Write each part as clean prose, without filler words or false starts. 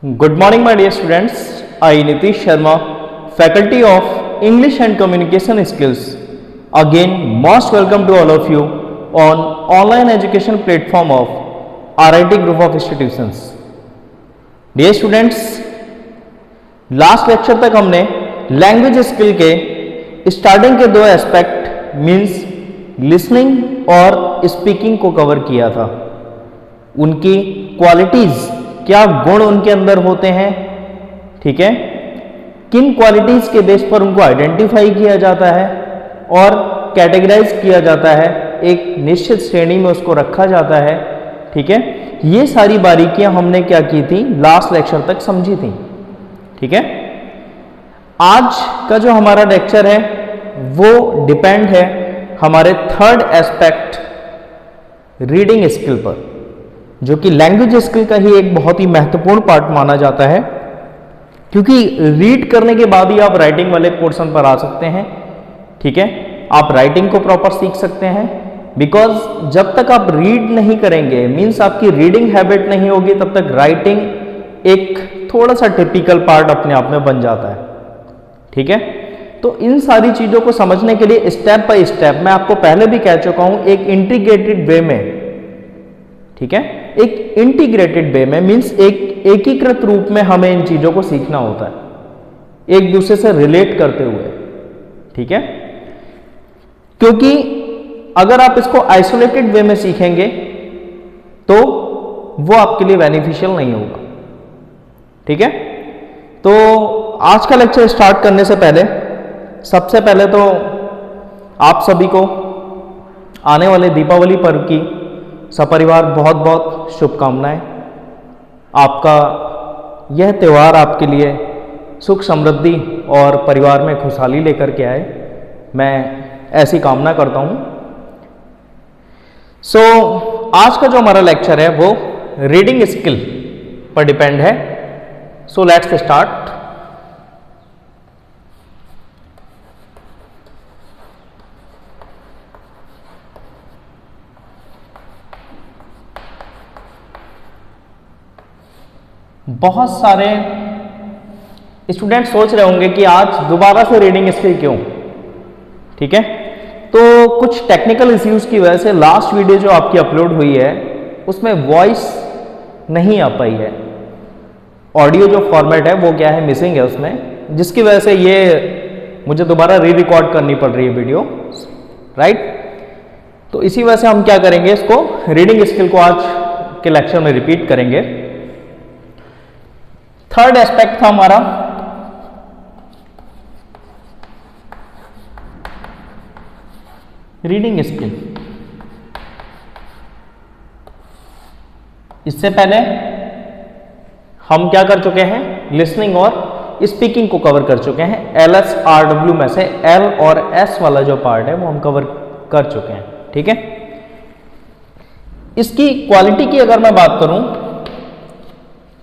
Good morning, my dear students. I, Nitish Sharma, Faculty of English and Communication Skills. Again, most welcome to all of you on online education platform of RIT Group of Institutions. Dear students, last lecture तक हमने language skill के starting के दो aspect means listening और speaking को cover किया था। उनकी क्वालिटीज, क्या गुण उनके अंदर होते हैं, ठीक है, किन क्वालिटीज के बेस पर उनको आइडेंटिफाई किया जाता है और कैटेगराइज किया जाता है, एक निश्चित श्रेणी में उसको रखा जाता है, ठीक है। ये सारी बारीकियां हमने क्या की थी, लास्ट लेक्चर तक समझी थी, ठीक है। आज का जो हमारा लेक्चर है वो डिपेंड है हमारे थर्ड एस्पेक्ट रीडिंग स्किल पर, जो कि लैंग्वेज स्किल का ही एक बहुत ही महत्वपूर्ण पार्ट माना जाता है, क्योंकि रीड करने के बाद ही आप राइटिंग वाले पोर्शन पर आ सकते हैं, ठीक है। आप राइटिंग को प्रॉपर सीख सकते हैं, बिकॉज जब तक आप रीड नहीं करेंगे, मीन्स आपकी रीडिंग हैबिट नहीं होगी, तब तक राइटिंग एक थोड़ा सा टिपिकल पार्ट अपने आप में बन जाता है, ठीक है। तो इन सारी चीजों को समझने के लिए स्टेप बाय स्टेप, मैं आपको पहले भी कह चुका हूं, एक इंटीग्रेटेड वे में, ठीक है, एक इंटीग्रेटेड वे में मीन्स एक एकीकृत रूप में हमें इन चीजों को सीखना होता है, एक दूसरे से रिलेट करते हुए, ठीक है। क्योंकि अगर आप इसको आइसोलेटेड वे में सीखेंगे तो वो आपके लिए बेनिफिशियल नहीं होगा, ठीक है। तो आज का लेक्चर स्टार्ट करने से पहले सबसे पहले तो आप सभी को आने वाले दीपावली पर्व की सपरिवार बहुत बहुत शुभकामनाएं। आपका यह त्यौहार आपके लिए सुख समृद्धि और परिवार में खुशहाली लेकर के आए, मैं ऐसी कामना करता हूं। सो आज का जो हमारा लेक्चर है वो रीडिंग स्किल पर डिपेंड है। So let's start. बहुत सारे स्टूडेंट सोच रहे होंगे कि आज दोबारा से रीडिंग स्किल क्यों, ठीक है। तो कुछ टेक्निकल इश्यूज की वजह से लास्ट वीडियो जो आपकी अपलोड हुई है उसमें वॉइस नहीं आ पाई है, ऑडियो जो फॉर्मेट है वो क्या है, मिसिंग है उसमें, जिसकी वजह से ये मुझे दोबारा री रिकॉर्ड करनी पड़ रही है वीडियो, राइट। तो इसी वजह से हम क्या करेंगे, इसको रीडिंग स्किल को आज के लेक्चर में रिपीट करेंगे। थर्ड एस्पेक्ट था हमारा रीडिंग स्किल। इससे पहले हम क्या कर चुके हैं, लिसनिंग और स्पीकिंग को कवर कर चुके हैं। LSRW में से L और S वाला जो पार्ट है वो हम कवर कर चुके हैं, ठीक है। इसकी क्वालिटी की अगर मैं बात करूं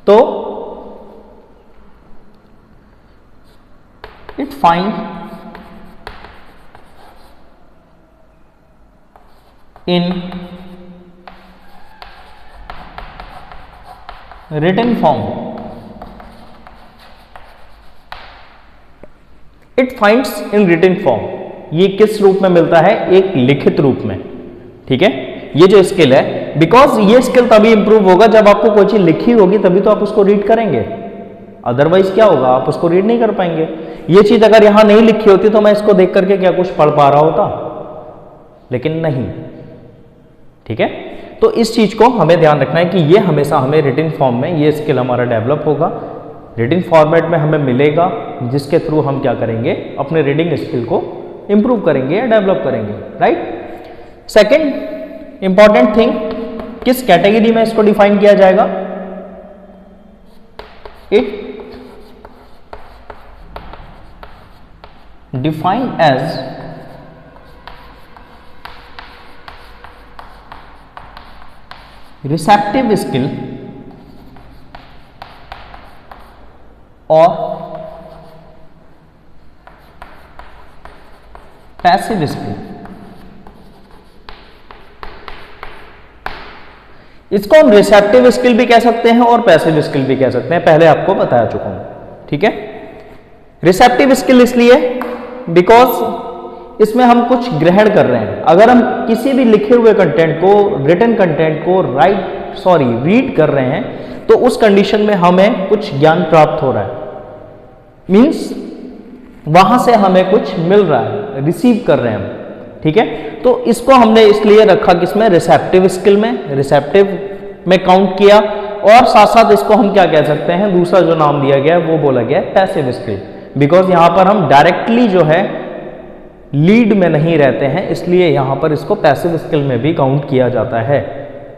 तो it find in written form, it finds in written form, ये किस रूप में मिलता है, एक लिखित रूप में, ठीक है। ये जो स्किल है, बिकॉज ये स्किल तभी इंप्रूव होगा जब आपको कोई चीज लिखी होगी, तभी तो आप उसको रीड करेंगे, अदरवाइज क्या होगा, आप उसको रीड नहीं कर पाएंगे। ये चीज अगर यहां नहीं लिखी होती तो मैं इसको देख करके क्या कुछ पढ़ पा रहा होता, लेकिन नहीं, ठीक है। तो इस चीज को हमें ध्यान रखना है कि ये हमेशा हमें रिटन फॉर्म में ये स्किल हमारा डेवलप होगा, रिटन फॉर्मेट में हमें मिलेगा, जिसके थ्रू हम क्या करेंगे, अपने रीडिंग स्किल को इंप्रूव करेंगे या डेवलप करेंगे, राइट। सेकेंड इंपॉर्टेंट थिंग, किस कैटेगरी में इसको डिफाइन किया जाएगा, it defined as receptive skill or passive skill। इसको हम रिसेप्टिव स्किल भी कह सकते हैं और पैसिव स्किल भी कह सकते हैं, पहले आपको बताया चुका हूं, ठीक है। रिसेप्टिव स्किल इसलिए बिकॉज इसमें हम कुछ ग्रहण कर रहे हैं। अगर हम किसी भी लिखे हुए कंटेंट को, रिटन कंटेंट को रीड कर रहे हैं तो उस कंडीशन में हमें कुछ ज्ञान प्राप्त हो रहा है, मीन्स वहां से हमें कुछ मिल रहा है, रिसीव कर रहे हैं हम, ठीक है। तो इसको हमने इसलिए रखा किसमें, रिसेप्टिव स्किल में, रिसेप्टिव में काउंट किया। और साथ साथ इसको हम क्या कह सकते हैं, दूसरा जो नाम दिया गया है वो बोला गया है पैसिव स्किल, बिकॉज यहां पर हम डायरेक्टली जो है लीड में नहीं रहते हैं, इसलिए यहां पर इसको पैसिव स्किल में भी काउंट किया जाता है,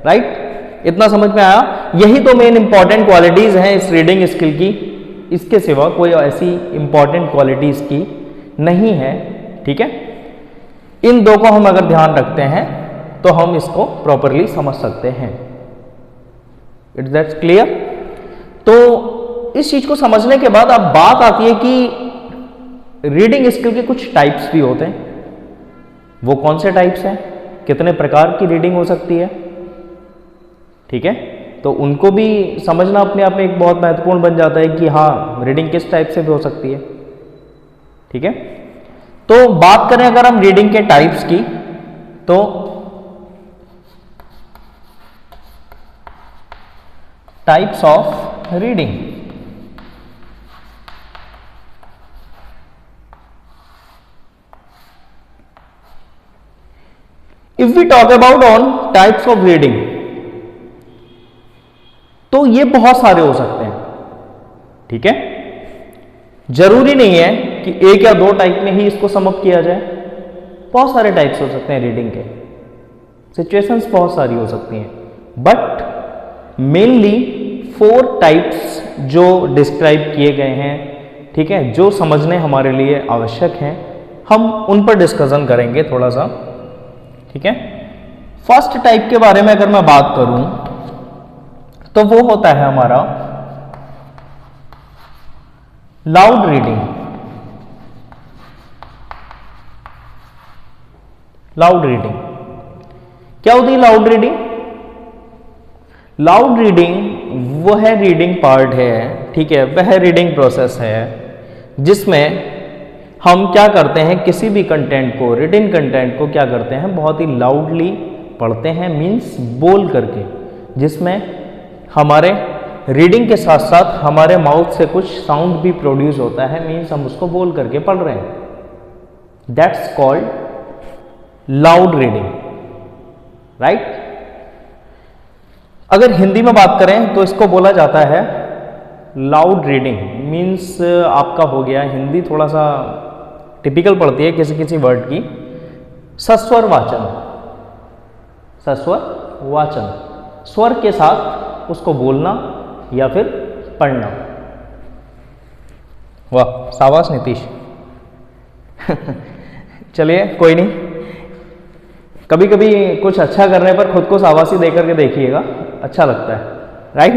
राइट। इतना समझ में आया। यही तो मेन इंपॉर्टेंट क्वालिटीज हैं इस रीडिंग स्किल की, इसके सिवा कोई ऐसी इंपॉर्टेंट क्वालिटी इसकी नहीं है, ठीक है। इन दो को हम अगर ध्यान रखते हैं तो हम इसको प्रॉपरली समझ सकते हैं। It's that's clear. तो इस चीज को समझने के बाद अब बात आती है कि रीडिंग स्किल के कुछ टाइप्स भी होते हैं। वो कौन से टाइप्स हैं, कितने प्रकार की रीडिंग हो सकती है, ठीक है। तो उनको भी समझना अपने आप में एक बहुत महत्वपूर्ण बन जाता है कि हाँ रीडिंग किस टाइप से भी हो सकती है, ठीक है। तो बात करें अगर हम रीडिंग के टाइप्स की, तो types of reading, if we talk about on types of reading, तो ये बहुत सारे हो सकते हैं, ठीक है। जरूरी नहीं है कि एक या दो टाइप में ही इसको सम अप किया जाए, बहुत सारे टाइप्स हो सकते हैं रीडिंग के, सिचुएशंस बहुत सारी हो सकती हैं, बट मेनली 4 टाइप्स जो डिस्क्राइब किए गए हैं, ठीक है, जो समझने हमारे लिए आवश्यक हैं, हम उन पर डिस्कशन करेंगे थोड़ा सा, ठीक है। फर्स्ट टाइप के बारे में अगर मैं बात करूं तो वो होता है हमारा लाउड रीडिंग। लाउड रीडिंग क्या होती है? लाउड रीडिंग, लाउड रीडिंग वह रीडिंग पार्ट है, ठीक है, वह रीडिंग प्रोसेस है जिसमें हम क्या करते हैं, किसी भी कंटेंट को, रिटन कंटेंट को क्या करते हैं, बहुत ही लाउडली पढ़ते हैं, मीन्स बोल करके, जिसमें हमारे रीडिंग के साथ साथ हमारे माउथ से कुछ साउंड भी प्रोड्यूस होता है, मीन्स हम उसको बोल करके पढ़ रहे हैं। That's called loud reading, right. अगर हिंदी में बात करें तो इसको बोला जाता है लाउड रीडिंग, मीन्स आपका हो गया, हिंदी थोड़ा सा टिपिकल पड़ती है किसी किसी वर्ड की, सस्वर वाचन, सस्वर वाचन, स्वर के साथ उसको बोलना या फिर पढ़ना। वाह, शाबाश नीतीश। चलिए कोई नहीं, कभी कभी कुछ अच्छा करने पर खुद को शाबाशी देकर के देखिएगा, अच्छा लगता है, राइट।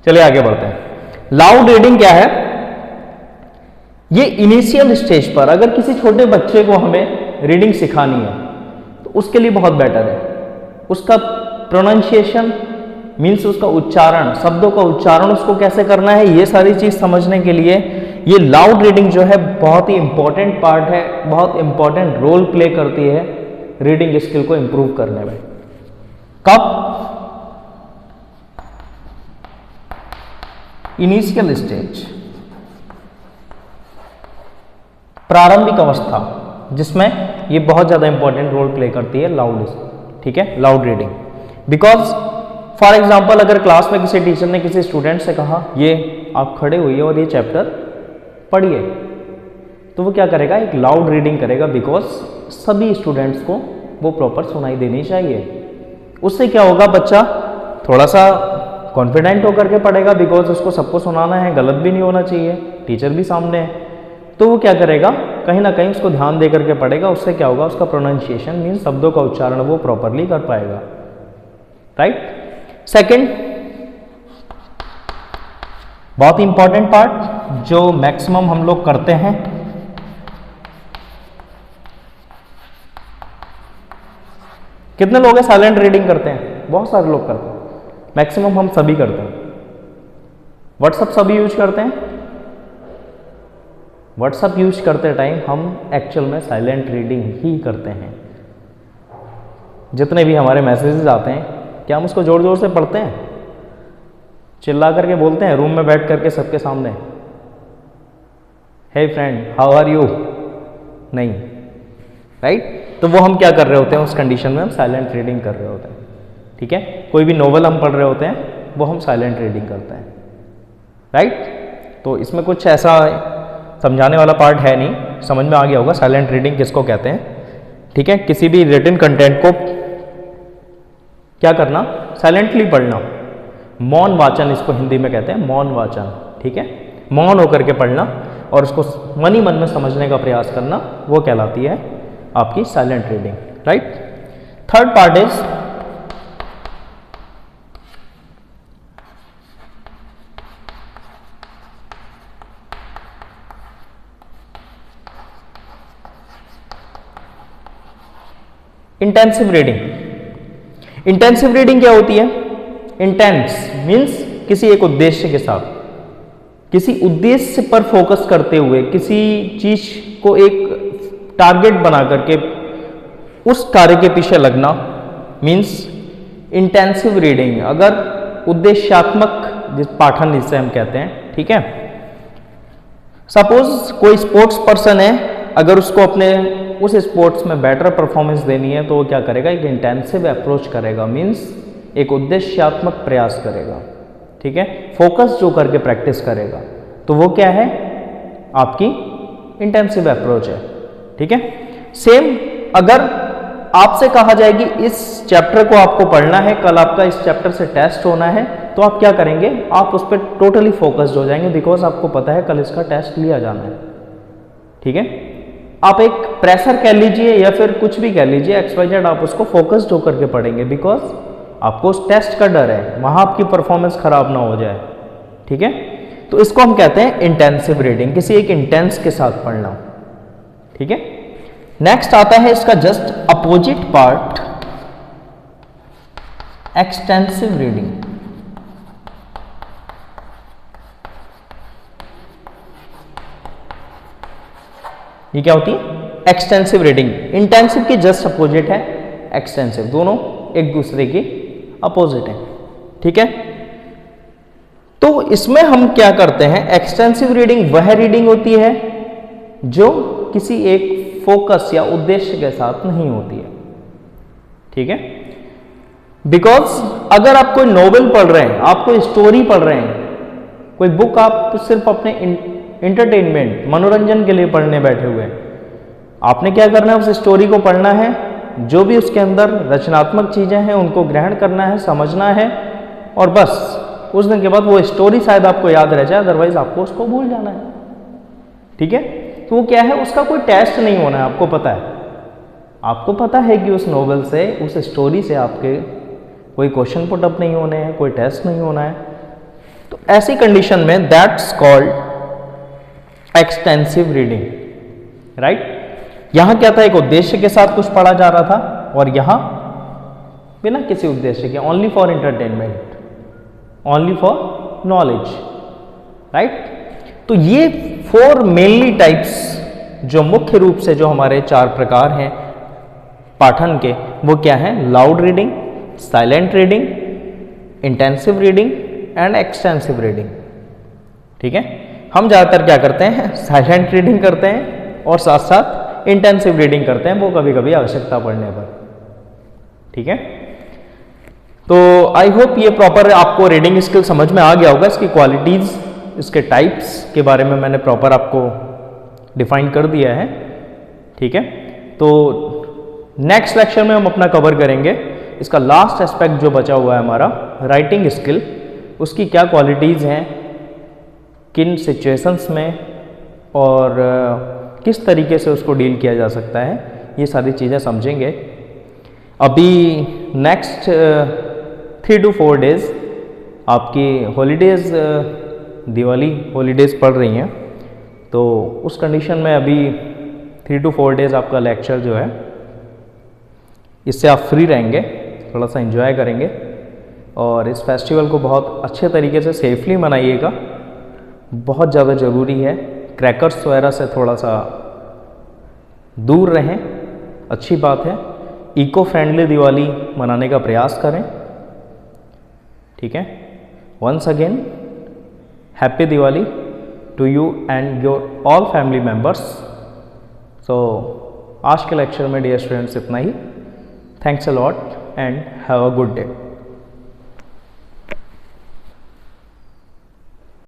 चलिए आगे बढ़ते हैं। लाउड रीडिंग क्या है? ये इनिशियल स्टेज पर अगर किसी छोटे बच्चे को हमें रीडिंग सिखानी है तो उसके लिए बहुत बेटर है। उसका प्रोनाउंसिएशन मीन्स उसका उच्चारण, शब्दों का उच्चारण उसको कैसे करना है, ये सारी चीज समझने के लिए ये लाउड रीडिंग जो है बहुत ही इंपॉर्टेंट पार्ट है, बहुत इंपॉर्टेंट रोल प्ले करती है रीडिंग स्किल को इंप्रूव करने में। कब? इनिशियल स्टेज, प्रारंभिक अवस्था, जिसमें ये बहुत ज्यादा इंपॉर्टेंट रोल प्ले करती है लाउड, ठीक है, loud reading. Because for example अगर क्लास में किसी टीचर ने किसी स्टूडेंट से कहा ये आप खड़े होइए और ये चैप्टर पढ़िए, तो वो क्या करेगा, एक लाउड रीडिंग करेगा, बिकॉज सभी स्टूडेंट्स को वो प्रॉपर सुनाई देनी चाहिए। उससे क्या होगा, बच्चा थोड़ा सा कॉन्फिडेंट होकर के पढ़ेगा, बिकॉज उसको सबको सुनाना है, गलत भी नहीं होना चाहिए, टीचर भी सामने है, तो वो क्या करेगा, कहीं ना कहीं उसको ध्यान दे करके पढ़ेगा। उससे क्या होगा, उसका प्रोनाउंसिएशन मीन्स शब्दों का उच्चारण वो प्रॉपरली कर पाएगा, राइट। सेकंड, बहुत इंपॉर्टेंट पार्ट जो मैक्सिमम हम लोग करते हैं, कितने लोग हैं साइलेंट रीडिंग करते हैं? बहुत सारे लोग करते हैं, मैक्सिमम हम सभी करते हैं। व्हाट्सअप सभी यूज करते हैं। व्हाट्सअप यूज करते टाइम हम एक्चुअल में साइलेंट रीडिंग ही करते हैं। जितने भी हमारे मैसेजेस आते हैं, क्या हम उसको जोर जोर से पढ़ते हैं, चिल्ला करके बोलते हैं रूम में बैठ करके सबके सामने, hey friend how are you? नहीं, राइट? तो वो हम क्या कर रहे होते हैं उस कंडीशन में, हम साइलेंट रीडिंग कर रहे होते हैं। ठीक है, कोई भी नोवेल हम पढ़ रहे होते हैं वो हम साइलेंट रीडिंग करते हैं, राइट? तो इसमें कुछ ऐसा समझाने वाला पार्ट है नहीं, समझ में आ गया होगा साइलेंट रीडिंग किसको कहते हैं। ठीक है, किसी भी रिटन कंटेंट को क्या करना, साइलेंटली पढ़ना, मौन वाचन इसको हिंदी में कहते हैं, मौन वाचन। ठीक है, मौन होकर के पढ़ना और उसको मन ही मन में समझने का प्रयास करना, वो कहलाती है आपकी silent reading, right? Third part is intensive reading. Intensive reading क्या होती है? इंटेंस मीन्स किसी एक उद्देश्य के साथ, किसी उद्देश्य पर फोकस करते हुए, किसी चीज को एक टारगेट बना करके उस कार्य के पीछे लगना मीन्स इंटेंसिव रीडिंग। अगर उद्देश्यात्मक जिस पाठन जिसे हम कहते हैं, ठीक है। सपोज कोई स्पोर्ट्स पर्सन है, अगर उसको अपने उस स्पोर्ट्स में बेटर परफॉर्मेंस देनी है तो वो क्या करेगा, एक इंटेंसिव अप्रोच करेगा, मीन्स एक उद्देश्यात्मक प्रयास करेगा। ठीक है, फोकस जो करके प्रैक्टिस करेगा, तो वो क्या है, आपकी इंटेंसिव अप्रोच है। ठीक है, सेम अगर आपसे कहा जाए कि इस चैप्टर को आपको पढ़ना है, कल आपका इस चैप्टर से टेस्ट होना है, तो आप क्या करेंगे, आप उस पर टोटली फोकस्ड हो जाएंगे, बिकॉज आपको पता है कल इसका टेस्ट लिया जाना है। ठीक है, आप एक प्रेशर कह लीजिए या फिर कुछ भी कह लीजिए, XYZ, आप उसको फोकस्ड होकर के पढ़ेंगे, बिकॉज आपको उस टेस्ट का डर है, वहां आपकी परफॉर्मेंस खराब ना हो जाए। ठीक है, तो इसको हम कहते हैं इंटेंसिव रीडिंग, किसी एक इंटेंस के साथ पढ़ना। ठीक है, नेक्स्ट आता है इसका just opposite part, extensive reading. ये क्या होती है, एक्सटेंसिव रीडिंग। इंटेंसिव की जस्ट अपोजिट है एक्सटेंसिव, दोनों एक दूसरे के अपोजिट है। ठीक है, तो इसमें हम क्या करते हैं, एक्सटेंसिव रीडिंग वह रीडिंग होती है जो किसी एक फोकस या उद्देश्य के साथ नहीं होती है। ठीक है, बिकॉज अगर आप कोई नोवेल पढ़ रहे हैं, आप कोई स्टोरी पढ़ रहे हैं, कोई बुक आप सिर्फ अपने इंटरटेनमेंट, मनोरंजन के लिए पढ़ने बैठे हुए हैं, आपने क्या करना है, उस स्टोरी को पढ़ना है, जो भी उसके अंदर रचनात्मक चीजें हैं उनको ग्रहण करना है, समझना है, और बस उस दिन के बाद वो स्टोरी शायद आपको याद रह जाए, अदरवाइज आपको उसको भूल जाना है। ठीक है, तो वो क्या है, उसका कोई टेस्ट नहीं होना है, आपको पता है, आपको पता है कि उस नोवेल से, उस स्टोरी से आपके कोई क्वेश्चन पुट अप नहीं होने हैं, कोई टेस्ट नहीं होना है। तो ऐसी कंडीशन में that's called extensive reading, right. यहां क्या था, एक उद्देश्य के साथ कुछ पढ़ा जा रहा था, और यहां बिना किसी उद्देश्य के, only for entertainment, only for knowledge, right. तो ये 4 मेनली टाइप्स, जो मुख्य रूप से जो हमारे 4 प्रकार हैं पाठन के, वो क्या है, loud reading, silent reading, intensive reading and extensive reading. ठीक है, हम ज़्यादातर क्या करते हैं, साइलेंट रीडिंग करते हैं और साथ साथ इंटेंसिव रीडिंग करते हैं, वो कभी कभी आवश्यकता पड़ने पर। ठीक है, तो आई होप ये प्रॉपर आपको रीडिंग स्किल समझ में आ गया होगा। इसकी क्वालिटीज़, इसके टाइप्स के बारे में मैंने प्रॉपर आपको डिफाइन कर दिया है। ठीक है, तो नेक्स्ट लेक्चर में हम अपना कवर करेंगे इसका लास्ट एस्पेक्ट जो बचा हुआ है हमारा, राइटिंग स्किल, उसकी क्या क्वालिटीज़ हैं, किन सिचुएशंस में, और किस तरीके से उसको डील किया जा सकता है, ये सारी चीज़ें समझेंगे। अभी नेक्स्ट 3 to 4 डेज़ आपकी हॉलीडेज़, दिवाली हॉलीडेज़ पड़ रही हैं, तो उस कंडीशन में अभी 3 to 4 डेज़ आपका लेक्चर जो है, इससे आप फ्री रहेंगे। थोड़ा सा एंजॉय करेंगे और इस फेस्टिवल को बहुत अच्छे तरीके से सेफली मनाइएगा। बहुत ज़्यादा ज़रूरी है, क्रैकर्स वगैरह से थोड़ा सा दूर रहें, अच्छी बात है। इको फ्रेंडली दिवाली मनाने का प्रयास करें, ठीक है। Once again happy Diwali to you and your all family members. So आज के लेक्चर में डियर स्टूडेंट्स इतना ही। Thanks a lot and have a good day.